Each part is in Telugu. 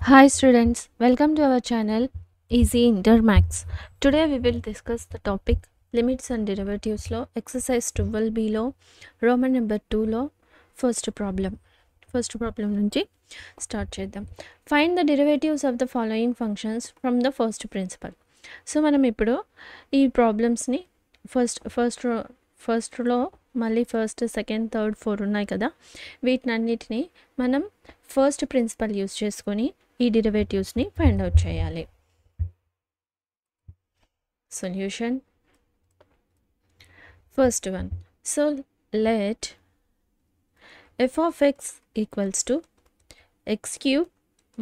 Hi students, welcome to our channel Easy Intermax. Today we will discuss the topic limits and derivatives law, exercise 12b law, Roman number 2 law, first problem. First problem నుంచి స్టార్ట్ చేద్దాం. Find the derivatives of the following functions from the first principle. So మనం ఇప్పుడు ఈ ప్రాబ్లమ్స్ని ఫస్ట్లో మళ్ళీ ఫస్ట్ సెకండ్ థర్డ్ ఫోర్ ఉన్నాయి కదా, వీటినన్నిటిని మనం ఫస్ట్ ప్రిన్సిపల్ యూస్ చేసుకొని ఈ డెరివేటివ్స్ని ఫైండ్ అవుట్ చేయాలి. Solution first one. So let f of x equals to x cube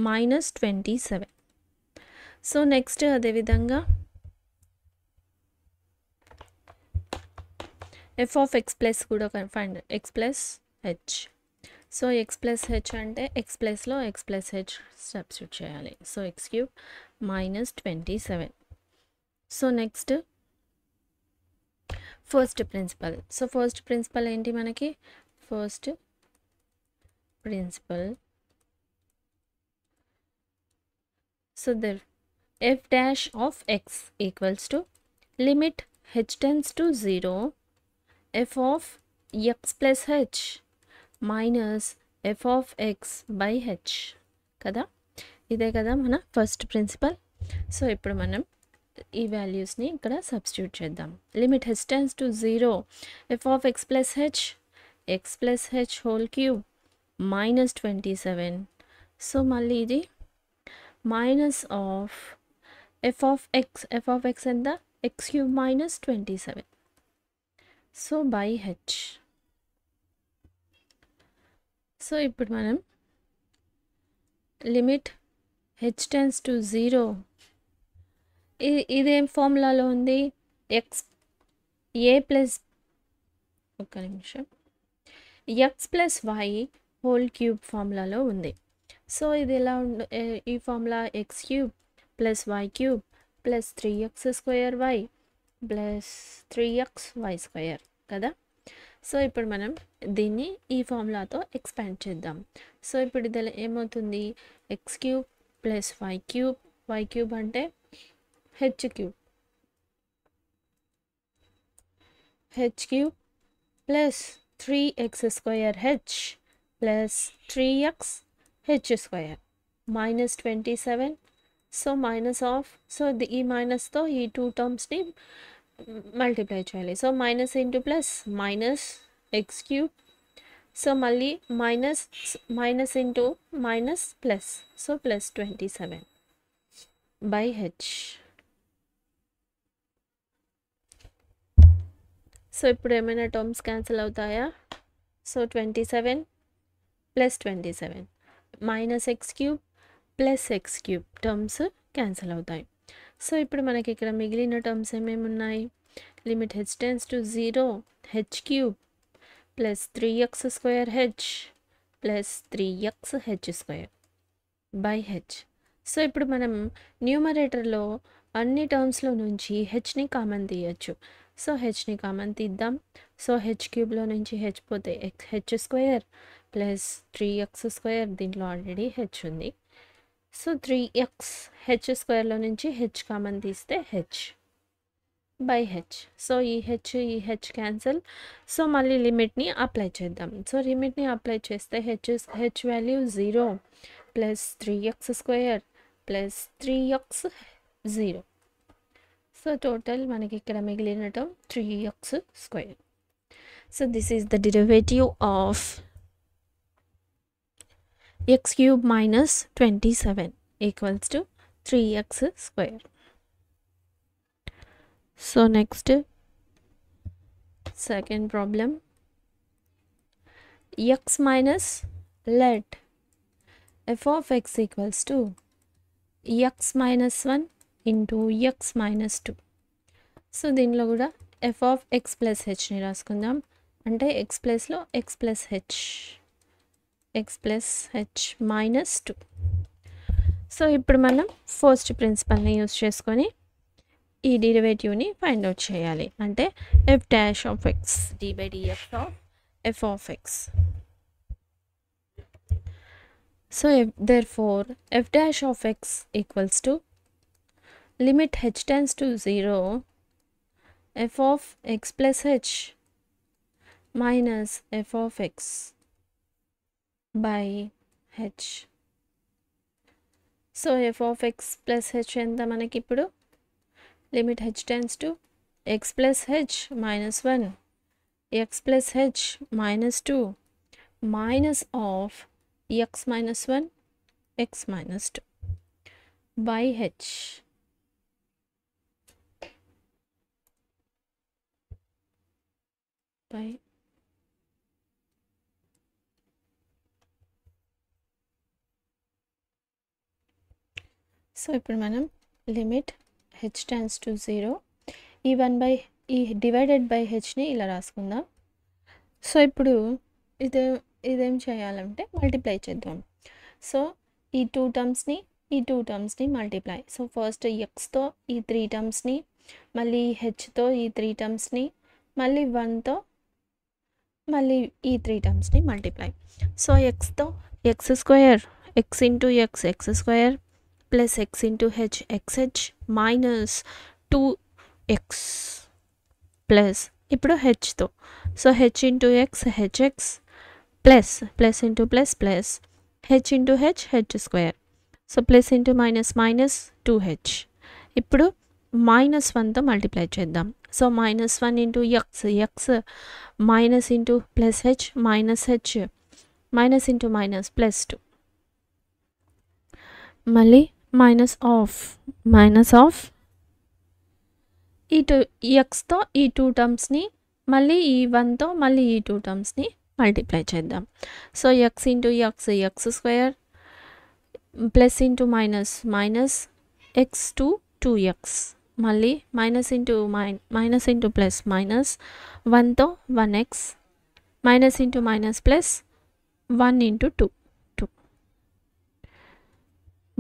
minus 27. So next అదేవిధంగా f of x ప్లస్ కూడా find x plus h. So x plus h అంటే x ప్లస్లో x ప్లస్ హెచ్ సబ్స్టిట్యూట్ చేయాలి. So x cube minus 27. So next first principle. So first principle ఏంటి మనకి? First principle. So there f dash of x equals to limit h tends to 0 f of x plus h minus f of x by h కదా, ఇదే కదా మన ఫస్ట్ ప్రిన్సిపల్. సో ఇప్పుడు మనం ఈ వాల్యూస్ని ఇక్కడ సబ్స్టిట్యూట్ చేద్దాం. Limit h tends to 0 f of x plus h whole cube minus 27. So మళ్ళీ ఇది minus of f of x ఎంత? x cube minus 27. So by h. So ఇప్పుడు మనం లిమిట్ h tends to 0 ఇదేం ఫార్ములాలో ఉంది? ఒక్క నిమిషం, x plus Y whole cube ఫార్ములాలో ఉంది. సో ఇది ఎలా ఈ formula x cube plus Y cube plus 3x square Y plus 3x Y square కదా. సో ఇప్పుడు మనం దీన్ని ఈ ఫార్ములాతో ఎక్స్పాండ్ చేద్దాం. సో ఇప్పుడు ఇది ఏమవుతుంది? X cube plus Y cube అంటే H cube plus 3x square H plus 3x H square minus 27. So minus of, so ఈ మైనస్తో ఈ టూ టర్మ్స్ని మల్టిప్లై చేయాలి. So minus into plus minus X cube. So మళ్ళీ minus into minus plus, so plus 27 by H. So ఇప్పుడు ఏమైనా టర్మ్స్ క్యాన్సిల్ అవుతాయా? So 27 plus 27 minus X cube plus X cube terms cancel అవుతాయి. సో ఇప్పుడు మనకి ఇక్కడ మిగిలిన టర్మ్స్ ఏమేమి ఉన్నాయి? Limit h tends to 0 h cube plus 3x square H plus 3x H square by H. So ఇప్పుడు మనం న్యూమరేటర్లో అన్ని టర్మ్స్లో నుంచి హెచ్ని కామన్ తీయచ్చు. సో హెచ్ని కామన్ తీద్దాం. సో హెచ్ క్యూబ్లో నుంచి హెచ్ పోతే H square plus 3x square, దీంట్లో ఆల్రెడీ హెచ్ ఉంది. సో 3x హెచ్ స్క్వేర్లో నుంచి హెచ్ కామన్ తీస్తే హెచ్ బై హెచ్. సో ఈ హెచ్ క్యాన్సిల్. సో మళ్ళీ లిమిట్ని అప్లై చేద్దాం. సో లిమిట్ని అప్లై చేస్తే H value 0 plus 3x square plus 3x 0. So total మనకి ఇక్కడ మిగిలిన term 3x square. So this is the derivative of x cube minus 27 equals to 3x square. So next second problem, x minus let f of x equals to x minus 1 into x minus 2. So దీనిలో కూడా f of x plus hని రాసుకుందాం. అంటే x ప్లస్లో x plus h minus 2. So ఇప్పుడు మనం ఫస్ట్ ప్రిన్సిపల్ని యూస్ చేసుకొని ఈ డెరివేటివ్ని ఫైండ్ అవుట్ చేయాలి. అంటే f dash of x d by df of f of x. So therefore f dash of x equals to limit h tends to 0 f of x plus h minus f of x by h. So f of x plus h ఎంత మనకి ఇప్పుడు limit h tends to x plus h minus 1 x plus h minus 2 minus of x minus 1 x minus 2 by h. By so ఇప్పుడు మనం లిమిట్ h tends to 0 ఈ 1 by ఈ డివైడెడ్ బై హెచ్ని ఇలా రాసుకుందాం. సో ఇప్పుడు ఇదేం చేయాలంటే మల్టిప్లై చేద్దాం. సో ఈ టూ టర్మ్స్ని మల్టిప్లై. సో ఫస్ట్ ఎక్స్తో ఈ 3 టర్మ్స్ని, మళ్ళీ హెచ్తో ఈ 3 టర్మ్స్ని, మళ్ళీ 1తో మళ్ళీ ఈ 3 టర్మ్స్ని మల్టిప్లై. సో ఎక్స్తో X square X into X X square plus X into H X H minus 2x plus ఇప్పుడు హెచ్తో so H into X H X plus plus into plus plus H into H H square. So plus into minus minus 2h. ఇప్పుడు మైనస్ 1తో మల్టిప్లై చేద్దాం. So minus 1 into X X minus into plus H minus H minus into minus plus 2 మళ్ళీ మైనస్ ఆఫ్ ఈ ఎక్స్తో ఈ 2 టర్మ్స్ని మళ్ళీ ఈ 1తో మళ్ళీ ఈ 2 టర్మ్స్ని మల్టిప్లై చేద్దాం. So X into X X square plus into minus minus X to 2x మళ్ళీ మైనస్ ఇంటూ ప్లస్ మైనస్ 1తో 1x minus into minus plus 1 into 2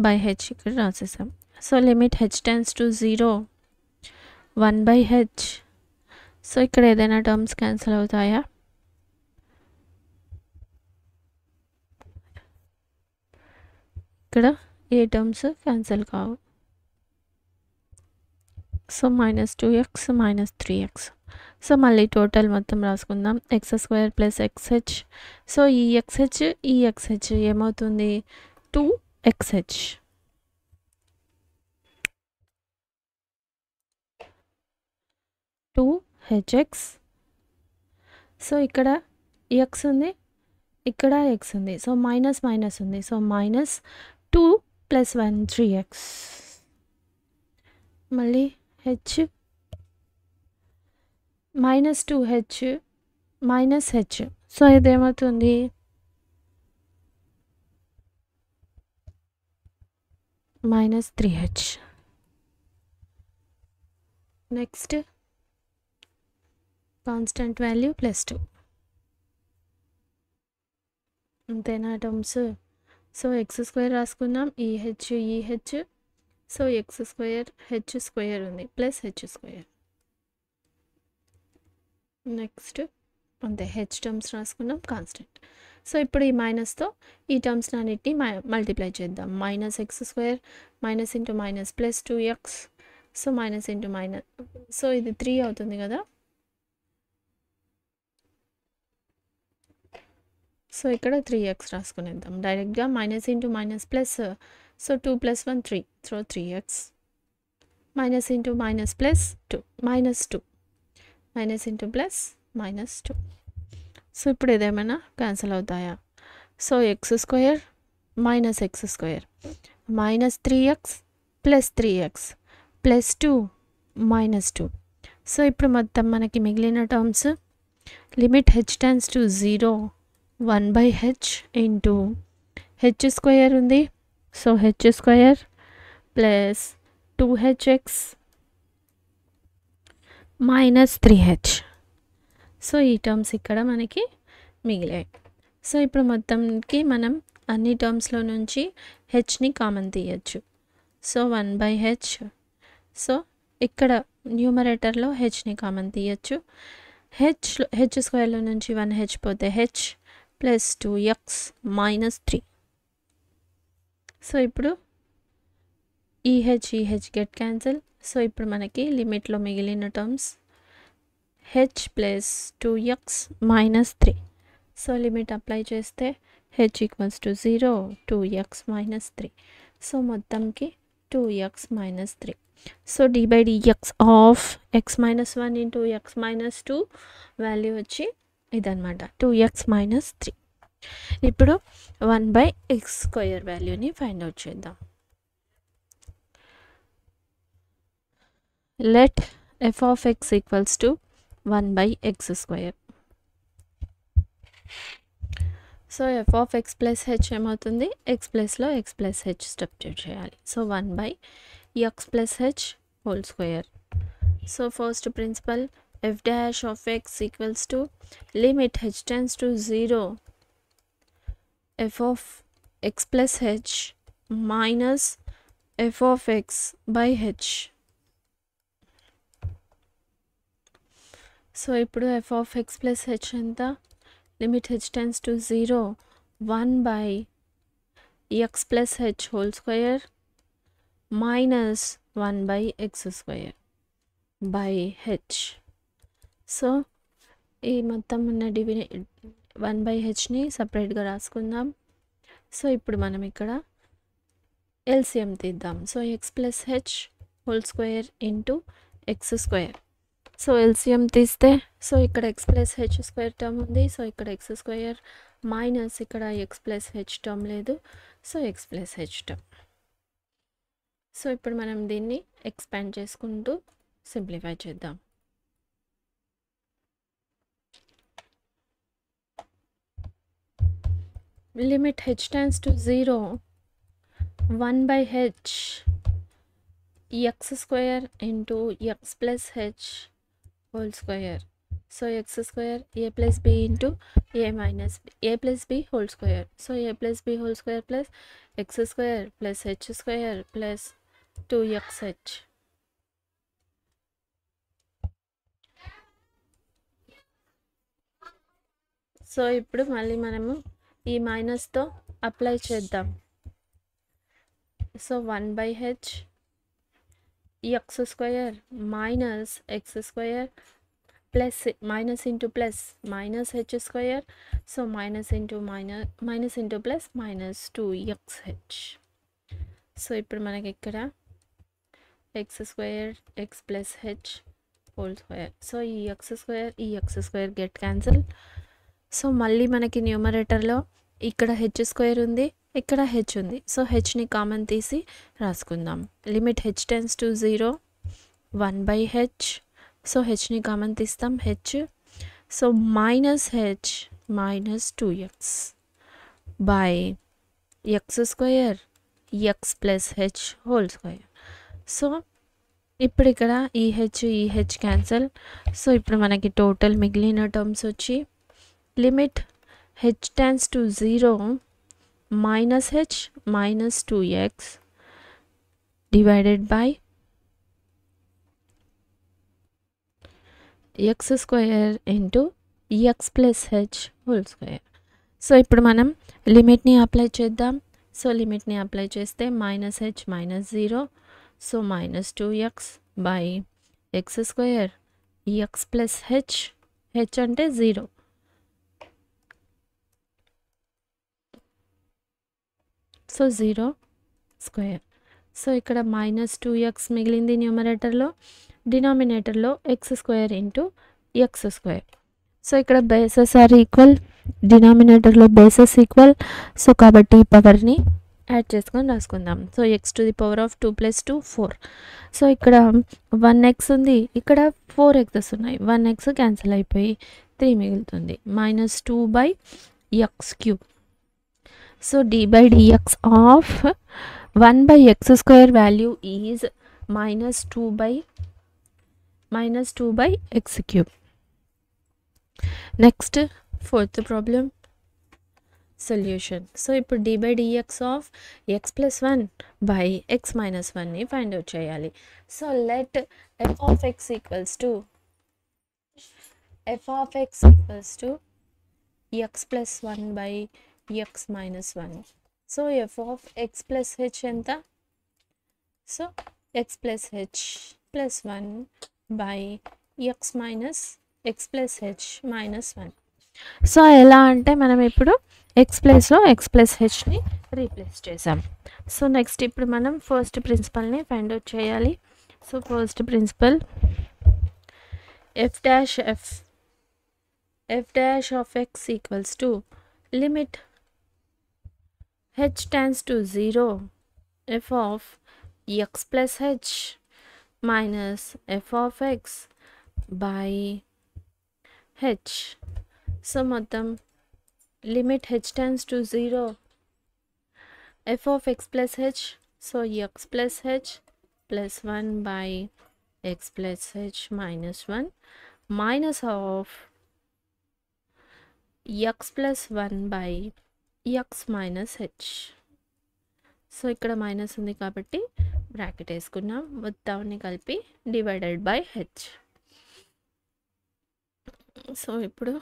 by H ఇక్కడ రాసేసాం. So limit h tends to 0 1 by h. So ఇక్కడ ఏదైనా టర్మ్స్ క్యాన్సిల్ అవుతాయా? ఇక్కడ ఏ టర్మ్స్ క్యాన్సిల్ కావు. So minus 2x minus 3x. So మళ్ళీ టోటల్ మొత్తం రాసుకుందాం. X square plus ఎక్స్హెచ్. సో ఈ ఎక్స్హెచ్ ఏమవుతుంది 2xh. సో ఇక్కడ ఎక్స్ ఉంది, ఇక్కడ ఎక్స్ ఉంది. సో మైనస్ మైనస్ ఉంది. సో మైనస్ 2 ప్లస్ 1 3x మళ్ళీ H minus 2h minus H. So ఇదేమవుతుంది minus 3h. Next constant value plus 2 అంతేనా టర్మ్స్. సో ఎక్స్ స్క్వేర్ రాసుకున్నాం, ఈ H. So X square H square ఉంది ప్లస్ హెచ్ స్క్వేర్. నెక్స్ట్ అంతే హెచ్ టర్మ్స్ రాసుకున్నాం కాన్స్టెంట్. సో ఇప్పుడు ఈ మైనస్తో ఈ టర్మ్స్ అన్నిటిని మల్టిప్లై చేద్దాం. Minus X square minus into minus plus 2x. So minus into minus, so ఇది 3 అవుతుంది కదా. సో ఇక్కడ 3x రాసుకునేద్దాం డైరెక్ట్గా. Minus into minus plus, so 2 plus 1 3. So 3x minus into minus plus 2 minus 2 minus into plus minus 2. So ఇప్పుడు ఏదేమైనా క్యాన్సిల్ అవుతాయా? So X square minus X square minus 3x plus 3x plus 2 minus 2. So ఇప్పుడు మొత్తం మనకి మిగిలిన terms limit h tends to 0 1 by h into H square ఉంది. So H square plus 2hx minus 3h. So ఈ టర్మ్స్ ఇక్కడ మనకి మిగిలాయి. సో ఇప్పుడు మొత్తంకి మనం అన్ని టర్మ్స్లో నుంచి హెచ్ని కామన్ తీయచ్చు. So 1 by h. సో ఇక్కడ న్యూమరేటర్లో హెచ్ని కామన్ తీయచ్చు. హెచ్ స్క్వేర్లో నుంచి 1h పోతే h plus 2x minus 3. So ఇప్పుడు ఈహెచ్ గెట్ క్యాన్సిల్. సో ఇప్పుడు మనకి లిమిట్లో మిగిలిన terms H plus 2x minus 3. So limit apply చేస్తే h equals to 0, 2x minus 3. So మొత్తంకి 2x minus 3. So d/dx of x minus 1 into x minus 2 value వచ్చి ఇదనమాట 2x మైనస్ 3. ఇప్పుడు 1/x² వాల్యూని ఫైండ్ అవుట్ చేద్దాం. Let f of x equals to 1/x². So f of x plus h ఏమవుతుంది, x ప్లస్లో x ప్లస్ h సబ్స్టిట్యూట్ చేయాలి. So 1/x plus h whole square. So first principle f dash of x equals to limit h tends to 0 f of x plus h minus f of x by h. So ఇప్పుడు f of x plus h ఎంత, limit h tends to 0 1/x plus h whole square minus 1/x² by h. So ఈ మొత్తం ఉన్న 1/hని సపరేట్గా రాసుకుందాం. సో ఇప్పుడు మనం ఇక్కడ ఎల్సిఎం తీద్దాం. So x plus h whole square into x². So LCM తీస్తే సో ఇక్కడ x plus h square term ఉంది. సో ఇక్కడ x² మైనస్ ఇక్కడ x ప్లస్ h టర్మ్ లేదు. So x plus h term. So ఇప్పుడు మనం దీన్ని ఎక్స్పాండ్ చేసుకుంటూ సింప్లిఫై చేద్దాం. Limit h tends to 0 1/h x² into x plus h whole square. So x² a plus b into a minus a plus b whole square. So a plus b whole square plus x² plus h² plus 2xh. So ఇప్పుడు మళ్ళీ మనము ఈ మైనస్తో అప్లై చేద్దాం. So 1/h x² minus x² plus minus into plus minus h². So minus into plus minus 2xh. So ఇప్పుడు మనకి ఇక్కడ x² x plus h whole square. So ఈ x² గెట్ క్యాన్సిల్. సో మళ్ళీ మనకి న్యూమరేటర్లో ఇక్కడ h² ఉంది, ఇక్కడ h ఉంది. సో hని కామన్ తీసి రాసుకుందాం. Limit h tends to 0 1/h. So hని కామన్ తీస్తాం h. So minus h minus 2x by x² x plus h whole square. So ఇప్పుడు ఇక్కడ ఈ h క్యాన్సల్. సో ఇప్పుడు మనకి టోటల్ మిగిలిన టర్మ్స్ వచ్చి limit h tends to 0 minus h minus 2x divided by x² into x plus h whole square. So ఇప్పుడు మనం లిమిట్ని అప్లై చేద్దాం. సో లిమిట్ని అప్లై చేస్తే minus h minus 0. So minus 2x by x² x plus h అంటే 0. So 0 square. సో ఇక్కడ మైనస్ 2x మిగిలింది న్యూమరేటర్లో, డినామినేటర్లో x² ఇంటూ x². సో ఇక్కడ బేసెస్ ఆర్ ఈక్వల్, డినామినేటర్లో బేసెస్ ఈక్వల్. సో కాబట్టి ఈ పవర్ని యాడ్ చేసుకొని రాసుకుందాం. So x⁴ 2 + 2 4. సో ఇక్కడ 1x ఉంది, ఇక్కడ 4x's ఉన్నాయి. 1x క్యాన్సిల్ అయిపోయి 3 మిగులుతుంది. Minus 2/x³. So d/dx of 1/x² value is minus 2/x³. Next fourth problem solution. So ఇప్పుడు d/dx ఆఫ్ x + 1/x - 1ని ఫైండ్ అవుట్ చేయాలి. So let f of x equals to x + 1/x - 1. So F of X plus H ఎంత? So X plus H plus 1 by X minus X plus H minus 1. So ఎలా అంటే మనం ఇప్పుడు ఎక్స్ ప్లేస్లో ఎక్స్ ప్లస్ హెచ్ని రీప్లేస్ చేసాం. సో నెక్స్ట్ ఇప్పుడు మనం ఫస్ట్ ప్రిన్సిపల్ని ఫైండ్ అవుట్ చేయాలి. So first principle f dash of x equals to limit h tends to 0 f of x plus h minus f of x by h. So మొత్తం limit h tends to 0 f of x plus h, so x plus h plus 1 by x plus h minus 1 minus of x plus 1 by x minus H. So ఇక్కడ మైనస్ ఉంది కాబట్టి బ్రాకెట్ వేసుకున్నాం, మొత్తాన్ని కలిపి డివైడెడ్ బై హెచ్. సో ఇప్పుడు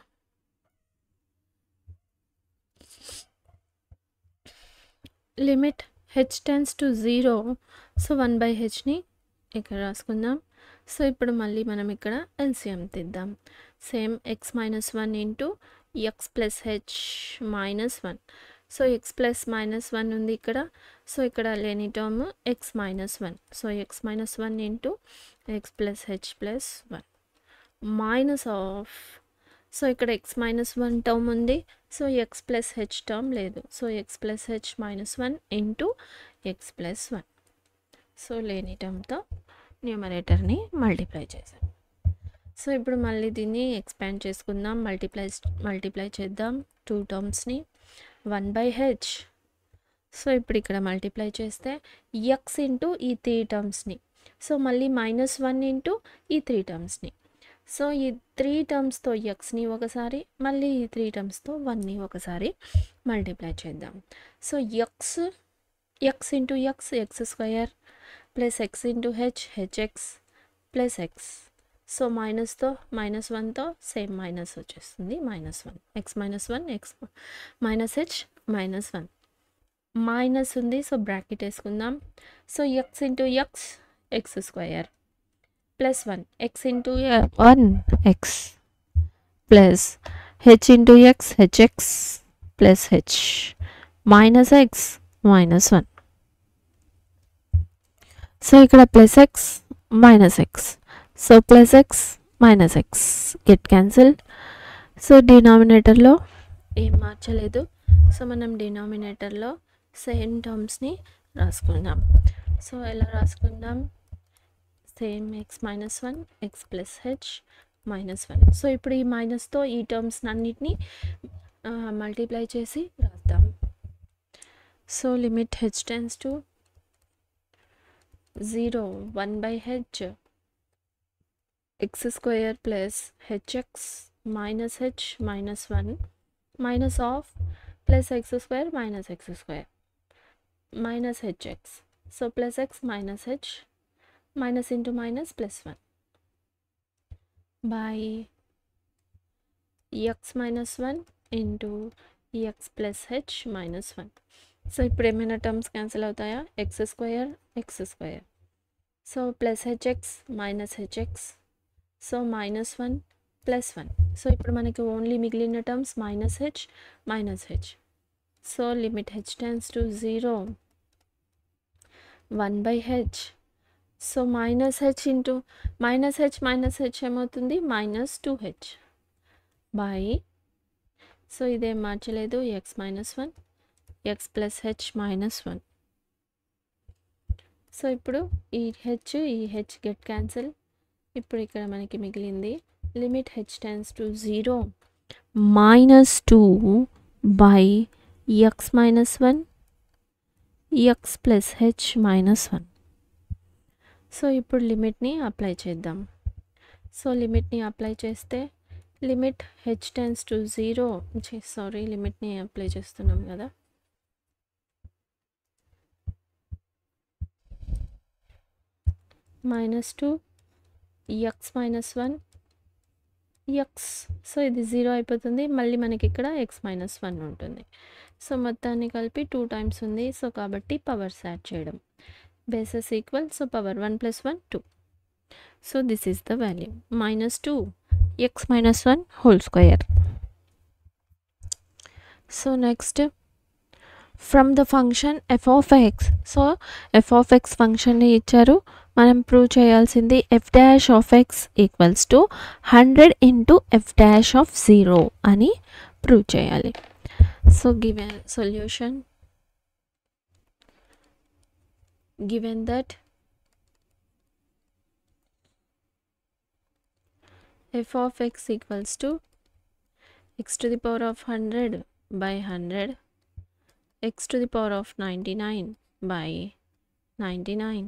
limit H tends to 0, so 1 by హెచ్ని ఇక్కడ రాసుకుందాం. సో ఇప్పుడు మళ్ళీ మనం ఇక్కడ ఎల్సిఎం తీద్దాం. Same X minus 1 into X plus H minus 1. So X plus minus 1 ఉంది ఇక్కడ, సో ఇక్కడ లేని term X minus 1. So X minus 1 into X plus H plus 1 minus of, so ఇక్కడ ఎక్స్ మైనస్ 1 టర్మ్ ఉంది, so X plus H term లేదు. So X plus H minus 1 into X plus 1. So లేని టర్మ్తో న్యూమరేటర్ని మల్టిప్లై చేసాం. సో ఇప్పుడు మళ్ళీ దీన్ని ఎక్స్పాండ్ చేసుకుందాం, మల్టిప్లై చేద్దాం 2 టర్మ్స్ని 1 బై హెచ్. సో ఇప్పుడు ఇక్కడ మల్టిప్లై చేస్తే ఎక్స్ ఇంటూ ఈ 3 టర్మ్స్ని, సో మళ్ళీ మైనస్ 1 ఇంటూ ఈ 3 టర్మ్స్ని. సో ఈ 3 టర్మ్స్తో ఎక్స్ని ఒకసారి, మళ్ళీ ఈ 3 టర్మ్స్తో 1ని ఒకసారి మల్టిప్లై చేద్దాం. So X into X square plus X into H X plus X. So మైనస్తో మైనస్ 1తో సేమ్ మైనస్ వచ్చేస్తుంది, minus 1 X minus 1 X minus H minus 1 minus ఉంది, సో బ్రాకెట్ వేసుకుందాం. So X into X square plus 1 X into 1 X plus H into H X plus H minus X minus 1. So ఇక్కడ plus X minus X, so plus X minus X get cancelled. So డినామినేటర్లో ఏం మార్చలేదు, సో మనం డినామినేటర్లో సేమ్ టర్మ్స్ని రాసుకుందాం. సో ఎలా రాసుకుందాం? Same X minus 1 X plus H minus 1. So ఇప్పుడు ఈ మైనస్తో ఈ టర్మ్స్ అన్నిటినీ మల్టిప్లై చేసి రాద్దాం. So limit H tends to 0 1 by H X square plus H X minus H minus 1 minus of plus X square minus H X. So plus X minus H minus into minus plus 1 by X minus 1 into X plus H minus 1. So ఇప్పుడు ఏమైనా టర్మ్స్ క్యాన్సిల్ అవుతాయా? X square, so plus H X minus H X, so minus 1 plus 1. So ఇప్పుడు మనకి ఓన్లీ మిగిలిన terms minus H. So limit H tends to 0 1 by H. So minus H into minus H ఏమవుతుంది? మైనస్ 2h బై, సో ఇదేం మార్చలేదు, X minus 1 X plus H minus 1. So ఇప్పుడు ఈ హెచ్ గెట్ క్యాన్సిల్. ఇప్పుడు ఇక్కడ మనకి మిగిలింది limit H tends to 0 minus 2 by X minus 1 X plus H minus 1. So ఇప్పుడు లిమిట్ని అప్లై చేద్దాం. సో లిమిట్ని అప్లై చేస్తే లిమిట్ హెచ్ టెన్స్ టు 0, లిమిట్ని అప్లై చేస్తున్నాం కదా, minus 2 X minus 1 X. So ఇది 0 అయిపోతుంది, మళ్ళీ మనకి ఇక్కడ ఎక్స్ మైనస్ 1 ఉంటుంది. సో మొత్తాన్ని కలిపి 2 టైమ్స్ ఉంది. సో కాబట్టి పవర్స్ యాడ్ చేయడం. Bases equal, so power 1 + 1 2. So this is the value -2 x - 1 whole square. So next from the function f of x. So f of x ఫంక్షన్ని ఇచ్చారు. మనం ప్రూవ్ చేయాల్సింది f dash of x equals to 100 into f dash of 0 అని ప్రూవ్ చేయాలి. So given solution, given that f of x equals to x to the power of 100 by 100, x to the power of 99 by 99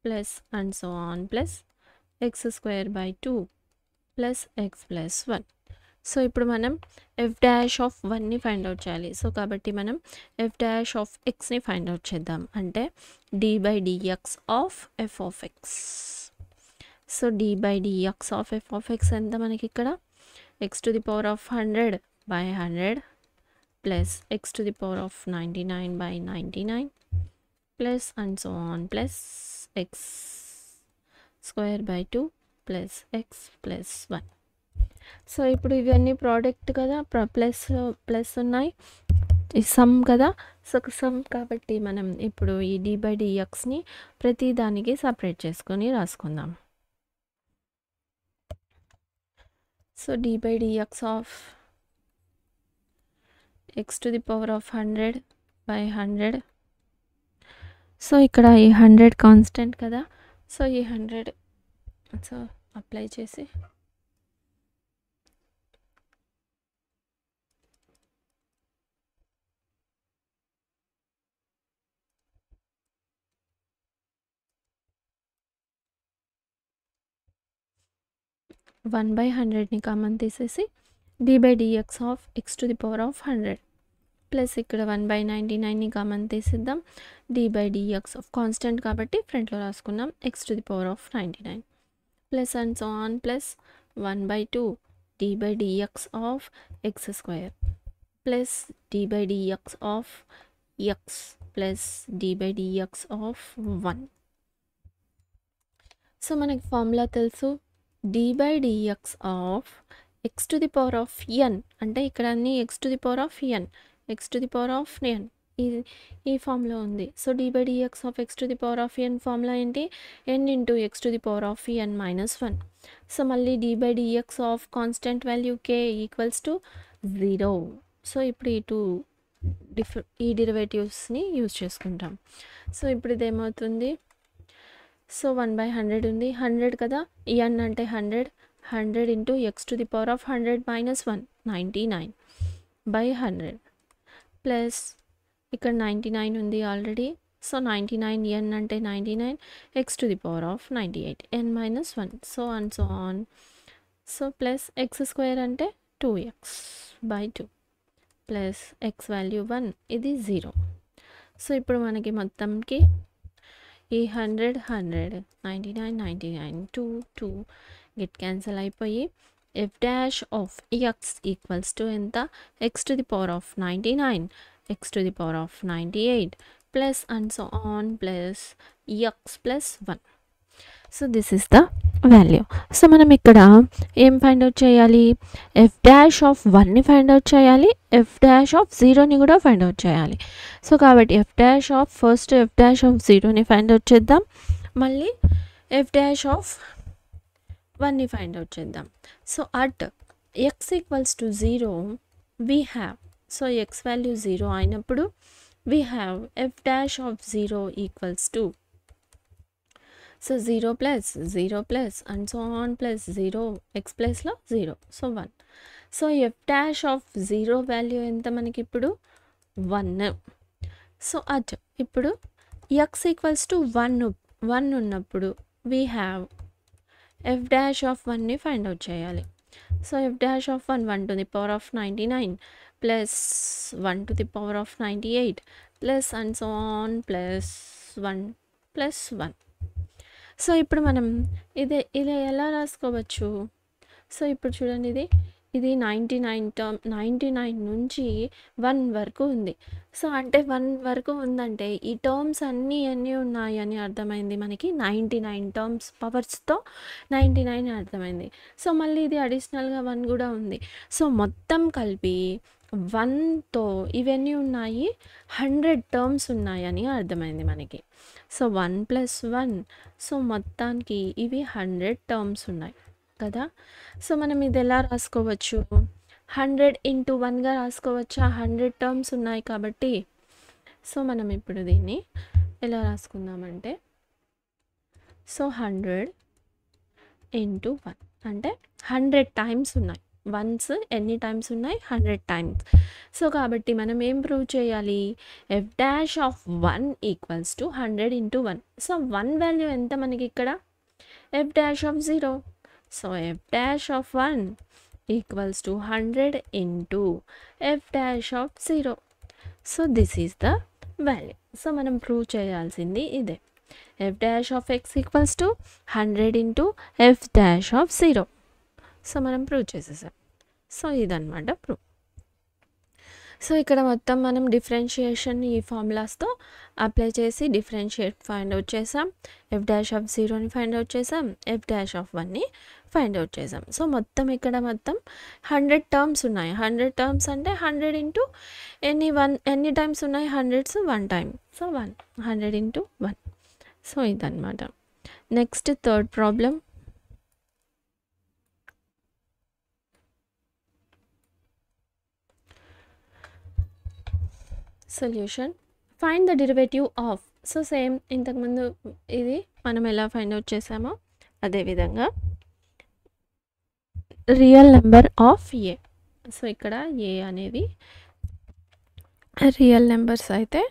plus and so on plus x square by 2 plus x plus 1. So ఇప్పుడు మనం f dash of 1ని ఫైండ్ అవుట్ చేయాలి. సో కాబట్టి మనం f dash of xని ఫైండ్ అవుట్ చేద్దాం. అంటే d by dx of f of x. So d by dx of f of x ఎంత మనకి ఇక్కడ x to the power of 100 by 100 plus x to the power of 99 by 99 plus and so on plus x square by 2 plus x plus 1. So ఇప్పుడు ఇవన్నీ ప్రోడక్ట్ కదా, ప్లస్ ఉన్నాయి, సమ్ కదా. సో సమ్ కాబట్టి మనం ఇప్పుడు ఈ d by dxని ప్రతి దానికి సపరేట్ చేసుకొని రాసుకుందాం. So d by dx of x to the power of 100 by 100. So ఇక్కడ ఈ 100 కాన్స్టెంట్ కదా. సో ఈ 100 సో అప్లై చేసి 1 by 100ని కామన్ తీసేసి d by dx of x to the power of 100 plus ఇక్కడ 1 by 99ని కామన్ తీసిద్దాం. d by dx of constant కాబట్టి ఫ్రంట్లో రాసుకున్నాం x to the power of 99 plus and so on plus 1 by 2 d by dx of x square plus d by dx of x plus d by dx of 1. So మనకి ఫార్ములా తెలుసు, d by dx of x to the power of n అంటే ఇక్కడ అన్ని x to the power of n, x to the power of n ఈ ఫార్ములా ఉంది. So d by dx of x to the power of n formula ఏంటి, n into x to the power of n minus 1. So మళ్ళీ d by dx of constant value k equals to 0. So ఇప్పుడు ఈ డెరివేటివ్స్ని యూజ్ చేసుకుంటాం. సో ఇప్పుడు ఇదేమవుతుంది, సో 1 by 100 ఉంది, 100 కదా, n అంటే 100 into x to the power of 100 minus 1 99 by 100 plus ఇక్కడ 99 ఉంది ఆల్రెడీ. సో 99 n అంటే 99 x to the power of 98 n minus 1 so and so on. So plus x square అంటే 2x by 2 plus x value 1 ఇది 0. సో ఇప్పుడు మనకి మొత్తంకి ఈ 100 99 99 2 గెట్ క్యాన్సిల్ అయిపోయి f dash of x equals to ఎంత, x to the power of 99 x to the power of 98 plus and so on plus x plus 1. So this is the value. So మనం ఇక్కడ ఏం ఫైండ్ అవుట్ చేయాలి, f dash of 1ని ఫైండ్ అవుట్ చేయాలి, f dash of 0ని కూడా ఫైండ్ అవుట్ చేయాలి. సో కాబట్టి ఫస్ట్ f dash of 0ని ఫైండ్ అవుట్ చేద్దాం, మళ్ళీ f dash of 1ని ఫైండ్ అవుట్ చేద్దాం. So at x equals to 0 we have, so x value 0 అయినప్పుడు we have f dash of 0 equals to, so 0 plus and so on plus 0 x ప్లస్లో 0 so 1. So f dash of 0 value ఎంత మనకి ఇప్పుడు 1. సో అట్ ఇప్పుడు x ఈక్వల్స్ టు 1 ఉన్నప్పుడు we have f dash of 1ని ఫైండ్ అవుట్ చేయాలి. So f dash of 1 to the power of 99 plus 1 to the power of 98 plus and so on plus 1 plus 1. So ఇప్పుడు మనం ఇలా ఎలా రాసుకోవచ్చు, సో ఇప్పుడు చూడండి, ఇది ఇది 99 నుంచి 1 వరకు ఉంది. సో, అంటే 1 వరకు ఉందంటే ఈ టర్మ్స్ అన్నీ ఎన్ని ఉన్నాయని అర్థమైంది మనకి. 99 టర్మ్స్ పవర్స్‌తో 99 అర్థమైంది. సో, మళ్ళీ ఇది అడిషనల్‌గా 1 గూడా ఉంది. సో, మొత్తం కలిపి 1తో ఇవన్నీ ఉన్నాయి 100 టర్మ్స్ ఉన్నాయని అర్థమైంది మనకి. సో, 1 + 1 సో, మొత్తానికి ఇవి 100 టర్మ్స్ ఉన్నాయి కదా. సో, మనం ఇది ఎలా రాసుకోవచ్చు? 100 × 1గా రాసుకోవచ్చా? 100 టర్మ్స్ ఉన్నాయి కాబట్టి. సో, మనం ఇప్పుడు దీన్ని ఎలా రాసుకుందామంటే, సో 100 × 1 అంటే 100 టైమ్స్ ఉన్నాయి. వన్స్ ఎన్ని టైమ్స్ ఉన్నాయి? 100 టైమ్స్. సో, కాబట్టి మనం ఏం ప్రూవ్ చేయాలి? f'(1) = 100 × 1. సో, 1 వాల్యూ ఎంత మనకి ఇక్కడ? f'(0). So, f'(1) = 100 × f'(0). So, this is the value. So, మనం ప్రూవ్ చేయాల్సింది ఇదే. f'(x) = 100 × f'(0). సో, మనం ప్రూవ్ చేసేసాం. సో, ఇదన్నమాట ప్రూవ్. సో, ఇక్కడ మొత్తం మనం డిఫరెన్షియేషన్ ఈ ఫార్ములాస్‌తో అప్లై చేసి డిఫరెన్షియేట్ ఫైండ్ అవుట్ చేసాం. f'(0)ని ఫైండ్ అవుట్ చేసాం. f'(1)ని ఫైండ్ అవుట్ చేసాం. సో, మొత్తం ఇక్కడ మొత్తం 100 టర్మ్స్ ఉన్నాయి. 100 టర్మ్స్ అంటే 100 × ఎన్ని టైమ్స్ ఉన్నాయి? 100s 1 time. సో, 100 × 1. సో, ఇదన్నమాట. Next third problem. Solution. Find the derivative of. So, same ఇంతకుముందు ఇది మనం ఎలా ఫైండ్ అవుట్ చేసామో అదేవిధంగా real number of A. So, ఇక్కడ ఏ అనేవి రియల్ నెంబర్స్ అయితే,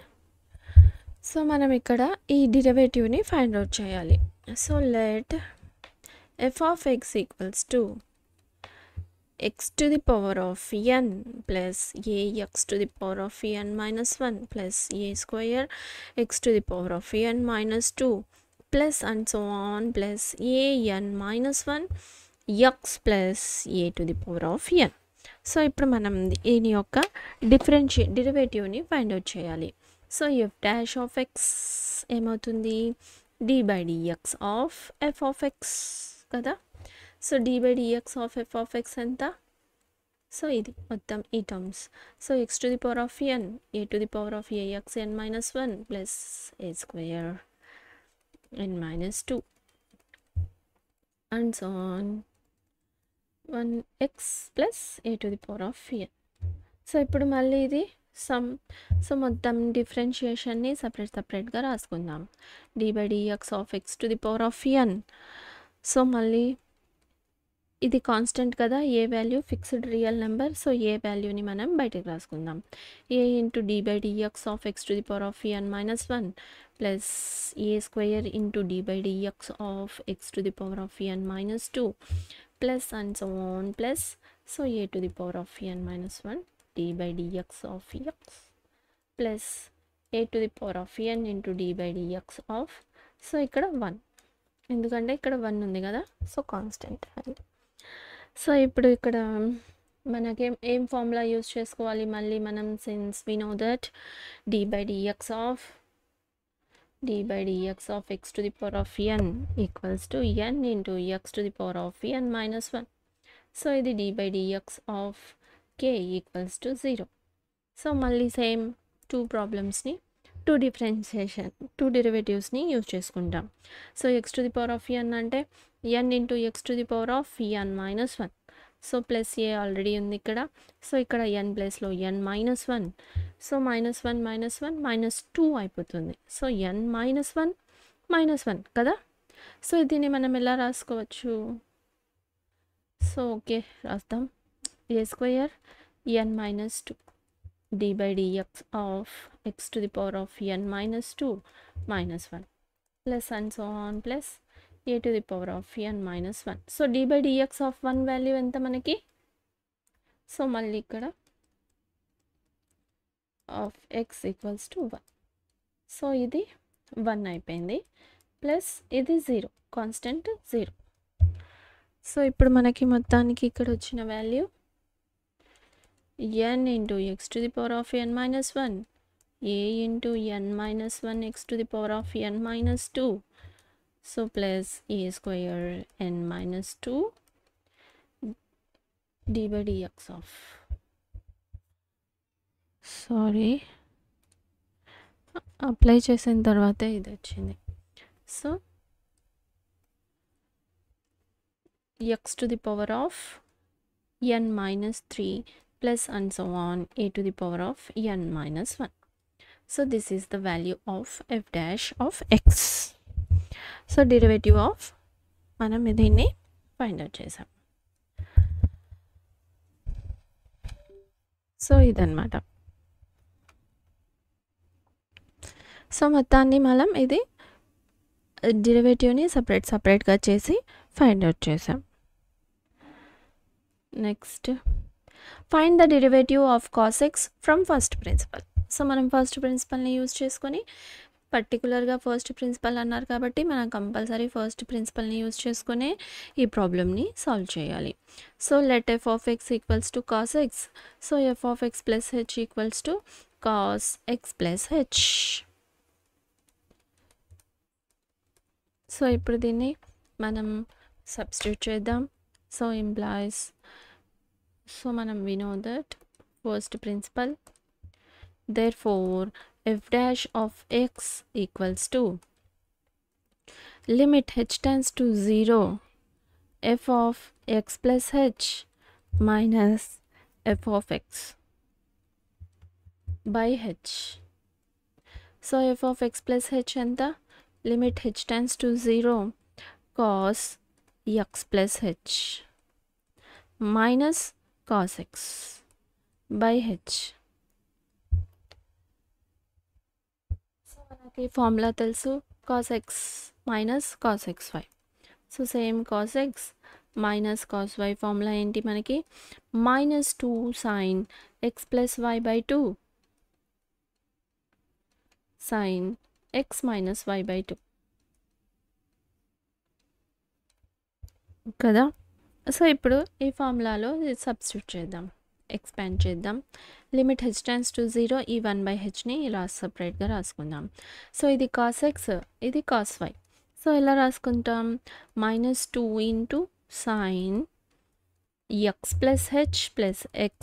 సో మనం ఇక్కడ ఈ డెరివేటివ్ని ఫైండ్ అవుట్ చేయాలి. So, let f(x) = x⁴n plus ax⁴n - 1 plus a² x⁴n - 2 plus and so on plus an - 1 x plus a⁴n. So, ఇప్పుడు మనం దీని యొక్క డెరివేటివ్ని ఫైండ్ అవుట్ చేయాలి. సో, f'(x) ఏమవుతుంది? d/dx ఆఫ్ f(x) కదా. సో, d/dx ఆఫ్ f(x) ఎంత? సో, ఇది మొత్తం ఈ terms. So, x⁴n a⁴axn - 1 plus a²n - 2 and so on 1x plus a⁴n. So, ఇప్పుడు మళ్ళీ ఇది సమ్. సో, మొత్తం డిఫరెన్షియేషన్ని సపరేట్గా రాసుకుందాం. d/dx of x⁴n. సో, మళ్ళీ ఇది కాన్స్టెంట్ కదా, a value fixed real number. So, a వాల్యూని మనం బయటకు రాసుకుందాం. a × d/dx of x⁴n - 1 plus a² × d/dx of x⁴n - 2 plus and so on plus so a⁴n - 1 d/dx of x plus a⁴n × d/dx of. So, ఇక్కడ 1 ఎందుకంటే ఇక్కడ 1 ఉంది కదా. So, constant. సో, ఇప్పుడు ఇక్కడ మనకేం ఫార్ములా యూజ్ చేసుకోవాలి మళ్ళీ మనం, since we know that d/dx of x⁴n = n × x⁴n - 1. So, ఇది d/dx ఆఫ్ k = 0. సో, మళ్ళీ సేమ్ 2 ప్రాబ్లమ్స్ని 2 డెరివేటివ్స్ని యూజ్ చేసుకుంటాం. సో, x⁴n అంటే n × x⁴n - 1. సో, ప్లస్ ఏ ఆల్రెడీ ఉంది ఇక్కడ. సో, ఇక్కడ n ప్లేస్లో n - 1. సో, -1 - 1 -2 అయిపోతుంది. సో, n - 1 -1 కదా. సో, దీన్ని మనం ఎలా రాసుకోవచ్చు? సో, ఓకే రాద్దాం. a² n - 2 d/dx of x⁴n - 2 -1 plus and so on plus a⁴n - 1. So, d/dx of 1 value ఎంత మనకి? సో, మళ్ళీ ఇక్కడ ఆఫ్ x = 1. సో, ఇది 1 అయిపోయింది ప్లస్ ఇది 0, కాన్స్టెంట్ 0. సో, ఇప్పుడు మనకి మొత్తానికి ఇక్కడ వచ్చిన value n into x to the power of n minus 1, a into n minus 1 x to the power of n minus 2. So plus a square n minus 2 d by dx of, sorry apply చేసిన తర్వాతే ఇది వచ్చింది. So x to the power of n minus 3 plus and so on a to the power of n minus 1. So this is the value of f dash of x. So derivative of మనం దీన్ని ఫైండ్ అవుట్ చేసాం. సో ఇదన్నమాట. సో మొత్తాన్ని మనం ఇది డెరివేటివ్ని సపరేట్గా చేసి ఫైండ్ అవుట్ చేసాం. Next find the derivative of cos x from first principle. So మనం ఫస్ట్ ప్రిన్సిపల్ని యూజ్ చేసుకొని, పర్టికులర్గా ఫస్ట్ ప్రిన్సిపల్ అన్నారు కాబట్టి మనం కంపల్సరీ ఫస్ట్ ప్రిన్సిపల్ని యూజ్ చేసుకునే ఈ ప్రాబ్లమ్ని సాల్వ్ చేయాలి. So let f of x equals to cos x. So f of x plus h equals to cos x plus h. So ఇప్పుడు దీన్ని మనం సబ్స్టిట్యూట్ చేద్దాం. సో ఇంప్లాయిస్, సో మనం we know that first principle, therefore f dash of x equals to limit h tends to 0 f of x plus h minus f of x by h. So f of x plus h ఎంత, limit h tends to 0 cos x plus h minus cos x by h. So మనకి ఫార్ములా తెలుసు, cos x minus cos xy. So same cos x minus cos y formula ఏంటి మనకి, minus 2 sin x plus y by 2 sin x minus y by 2 కదా. సో ఇప్పుడు ఈ ఫార్ములాలో సబ్స్టిట్యూట్ చేద్దాం, ఎక్స్పాండ్ చేద్దాం. లిమిట్ h టెన్స్ టు 0, ఈ 1/hని ఇలా సపరేట్గా రాసుకుందాం. సో ఇది cos x, ఇది cos y. సో ఎలా రాసుకుంటాం, -2 into sin x plus h plus x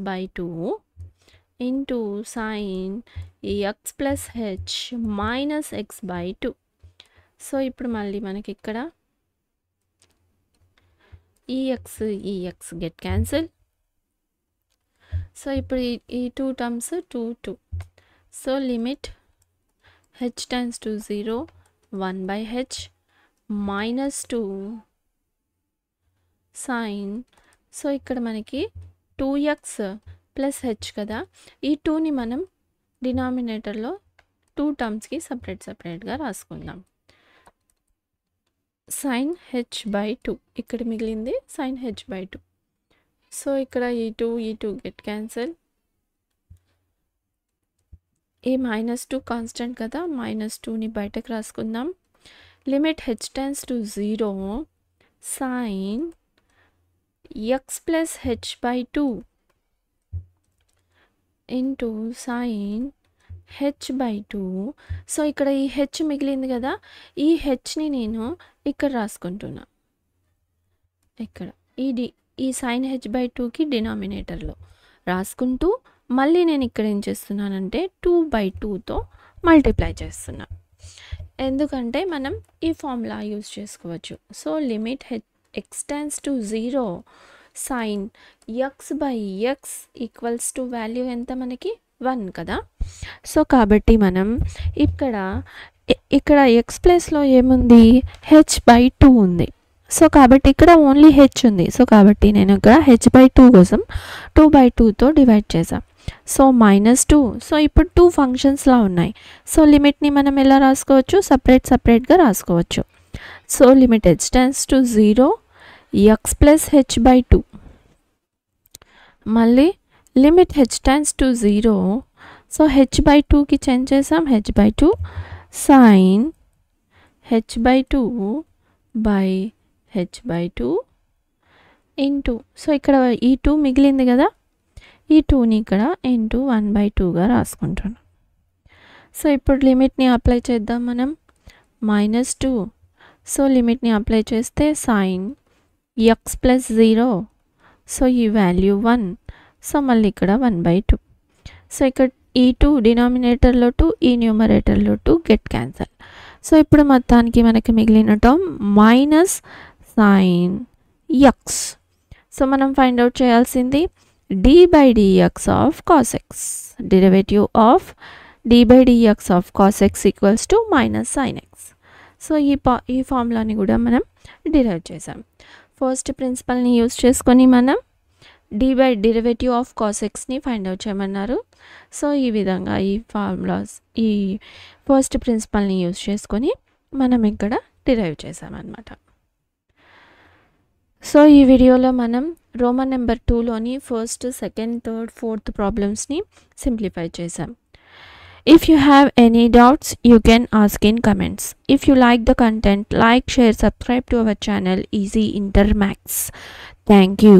by 2 into sin x plus h minus x by 2. So ఇప్పుడు మళ్ళీ మనకి ఇక్కడ ఈ x గెట్ క్యాన్సిల్. సో ఇప్పుడు ఈ 2 terms 2. So limit h tends to 0 1/h -2 sin. So ఇక్కడ మనకి 2x ప్లస్ h కదా, ఈ 2ని మనం డినామినేటర్లో 2 టర్మ్స్కి సపరేట్గా రాసుకుందాం. sin h బై 2 ఇక్కడ మిగిలింది sin h బై 2. సో ఇక్కడ ఈ 2 గెట్ క్యాన్సిల్. ఈ -2 కాన్స్టెంట్ కదా, -2ని బయటకు రాసుకుందాం. Limit h tends to 0 sin x plus h by 2 into sin h by 2. So ఇక్కడ ఈ h మిగిలింది కదా, ఈ hని నేను ఇక్కడ రాసుకుంటున్నా. ఇక్కడ ఈ sin h బై 2కి డినామినేటర్లో రాసుకుంటూ మళ్ళీ నేను ఇక్కడ ఏం చేస్తున్నానంటే 2/2తో మల్టిప్లై చేస్తున్నా. ఎందుకంటే మనం ఈ ఫార్ములా యూజ్ చేసుకోవచ్చు. So limit x tense to 0 sin x by x equals to value ఎంత మనకి 1 కదా. సో కాబట్టి మనం ఇక్కడ x ప్లేస్లో ఏముంది, h బై 2 ఉంది. సో కాబట్టి ఇక్కడ ఓన్లీ h ఉంది. సో కాబట్టి నేను ఇక్కడ h బై 2 కోసం 2/2తో డివైడ్ చేసాం. సో -2. సో ఇప్పుడు 2 ఫంక్షన్స్లా ఉన్నాయి. సో లిమిట్ని మనం ఎలా రాసుకోవచ్చు, సపరేట్గా రాసుకోవచ్చు. So limit h tends to 0 x plus h by 2, మళ్ళీ limit h tends to 0. So h by 2కి చేంజ్ చేసాం, h by 2 sin h by 2 by h by 2 into, so ఇక్కడ ఈ 2 మిగిలింది కదా, ఈ 2ని ఇక్కడ ఇంటూ 1/2గా రాసుకుంటున్నాం. సో ఇప్పుడు లిమిట్ని అప్లై చేద్దాం మనం. -2. సో లిమిట్ని అప్లై చేస్తే sin x ప్లస్ 0. సో ఈ వాల్యూ 1. సో మళ్ళీ ఇక్కడ 1/2. సో ఇక్కడ ఈ 2 డినామినేటర్లో 2, ఈ న్యూమరేటర్లో 2 గెట్ క్యాన్సల్. సో ఇప్పుడు మొత్తానికి మనకి మిగిలిన term minus sin x. So మనం ఫైండ్ అవుట్ చేయాల్సింది d/dx of cos x. Derivative of d/dx of cos x equals to minus sin x. So ఈ ఫార్ములాని కూడా మనం డిరైవ్ చేసాం. ఫస్ట్ ప్రిన్సిపల్ని యూజ్ చేసుకొని మనం డెరివేటివ్ ఆఫ్ cos xని ఫైండ్ అవుట్ చేయమన్నారు. సో ఈ విధంగా ఈ ఫార్ములాస్ ఈ ఫస్ట్ ప్రిన్సిపల్ని యూజ్ చేసుకొని మనం ఇక్కడ డిరైవ్ చేసామన్నమాట. సో ఈ వీడియోలో మనం రోమన్ నెంబర్ 2లోని ఫస్ట్, సెకండ్, థర్డ్, ఫోర్త్ ప్రాబ్లమ్స్ని సింప్లిఫై చేసాం. If you have any doubts, you can ask in comments. If you like the content, like, share, subscribe to our channel Easy Inter Maths. Thank you.